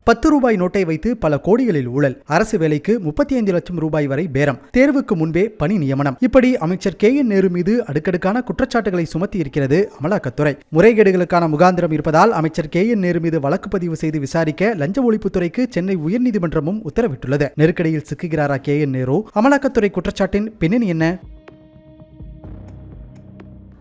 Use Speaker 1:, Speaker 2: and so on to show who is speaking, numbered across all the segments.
Speaker 1: 10 ரூபாய் நோட்டை வைத்து பல கோடிகளில் ஊழல், அரசு வேலைக்கு 35 லட்சம் ரூபாய் வரை பேரம், தேர்வுக்கு முன்பே பணி நியமனம், இப்படி அமைச்சர் KN நேரு மீது அடுக்கடுக்கான குற்றச்சாட்டுகளை சுமத்தி இருக்கிறது அமலாக்கத்துறை. முறைகேடுகளுக்கான முகாந்திரம் இருப்பதால் அமைச்சர் KN நேரு மீது வழக்கு பதிவு செய்து விசாரிக்க லஞ்ச ஒழிப்புத்துறைக்கு சென்னை உயர்நீதிமன்றமும் உத்தரவிட்டுள்ளது. நெருக்கடியில் சிக்குகிறாரா KN நேரு? அமலாக்கத்துறை குற்றச்சாட்டின் பின்னணி என்ன?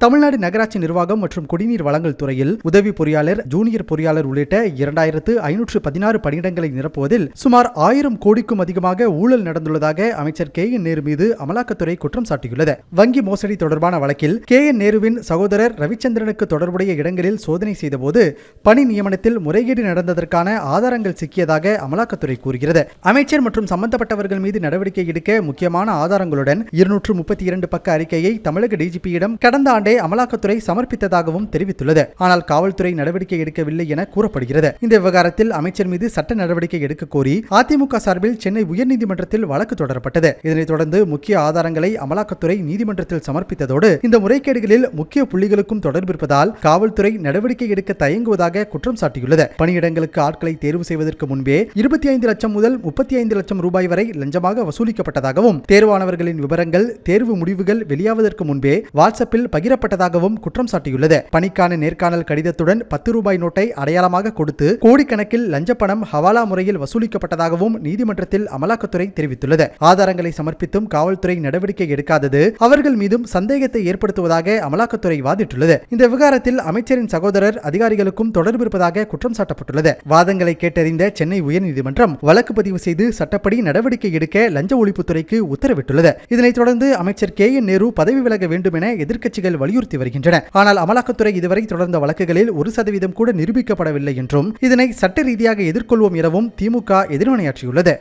Speaker 1: தமிழ்நாடு நகராட்சி நிர்வாகம் மற்றும் குடிநீர் வழங்கல் துறையில் உதவி பொறியாளர், ஜூனியர் பொறியாளர் உள்ளிட்ட 2516 பணியிடங்களை நிரப்புவதில் சுமார் 1000 கோடிக்கும் அதிகமாக ஊழல் நடந்துள்ளதாக அமைச்சர் KN நேரு மீது அமலாக்கத்துறை குற்றம் சாட்டியுள்ளது. வங்கி மோசடி தொடர்பான வழக்கில் KN நேருவின் சகோதரர் ரவிச்சந்திரனுக்கு தொடர்புடைய இடங்களில் சோதனை செய்தபோது பணி நியமனத்தில் முறைகேடு நடந்ததற்கான ஆதாரங்கள் சிக்கியதாக அமலாக்கத்துறை கூறுகிறது. அமைச்சர் மற்றும் சம்பந்தப்பட்டவர்கள் மீது நடவடிக்கை எடுக்க முக்கியமான ஆதாரங்களுடன் 232 பக்க அறிக்கையை தமிழக டிஜிபியிடம் கடந்த ஆண்டு அமலாக்கத்துறை சமர்ப்பித்ததாகவும் தெரிவித்துள்ளது. ஆனால் காவல்துறை நடவடிக்கை எடுக்கவில்லை என கூறப்படுகிறது. இந்த விவகாரத்தில் அமைச்சர் மீது சட்ட நடவடிக்கை எடுக்க கோரி அதிமுக சார்பில் சென்னை உயர்நீதிமன்றத்தில் வழக்கு தொடரப்பட்டது. இதனைத் தொடர்ந்து முக்கிய ஆதாரங்களை அமலாக்கத்துறை நீதிமன்றத்தில் சமர்ப்பித்ததோடு இந்த முறைகேடுகளில் முக்கிய புள்ளிகளுக்கும் தொடர்பு இருப்பதால் காவல்துறை நடவடிக்கை எடுக்க தயங்குவதாக குற்றம் சாட்டியுள்ளது. பணியிடங்களுக்கு ஆட்களை தேர்வு செய்வதற்கு முன்பே 25 லட்சம் முதல் 35 லட்சம் ரூபாய் வரை லஞ்சமாக வசூலிக்கப்பட்டதாகவும், தேர்வானவர்களின் விவரங்கள், தேர்வு முடிவுகள் வெளியாவதற்கு முன்பே வாட்ஸ்அப்பில் பகிரப்பட்டதாகவும் குற்றம் சாட்டியுள்ளது. பணிக்கான நேர்காணல் கடிதத்துடன் 10 ரூபாய் நோட்டை அடையாளமாக கொடுத்து கோடிக்கணக்கில் லஞ்ச பணம் ஹவாலா முறையில் வசூலிக்கப்பட்டதாகவும் நீதிமன்றத்தில் அமலாக்கத்துறை தெரிவித்துள்ளது. ஆதாரங்களை சமர்ப்பித்தும் காவல்துறை நடவடிக்கை எடுக்காதது அவர்கள் மீதும் சந்தேகத்தை ஏற்படுத்துவதாக அமலாக்கத்துறை வாதிட்டுள்ளது. இந்த விவகாரத்தில் அமைச்சரின் சகோதரர், அதிகாரிகளுக்கும் தொடர்பு இருப்பதாக குற்றம் சாட்டப்பட்டுள்ளது. வாதங்களை கேட்டறிந்த சென்னை உயர்நீதிமன்றம் வழக்கு பதிவு செய்து சட்டப்படி நடவடிக்கை எடுக்க லஞ்ச ஒழிப்புத்துறைக்கு உத்தரவிட்டுள்ளது. இதனைத் தொடர்ந்து அமைச்சர் KN நேரு பதவி விலக வேண்டும் என எதிர்க்கட்சிகள் வலியுறுத்தி வருகின்றன. ஆனால் அமலாக்கத்துறை இதுவரை தொடர்ந்த வழக்குகளில் 1% கூட நிரூபிக்கப்படவில்லை என்றும் இதனை சட்ட ரீதியாக எதிர்கொள்வோம் எனவும் திமுக எதிர்வினையாற்றியுள்ளது.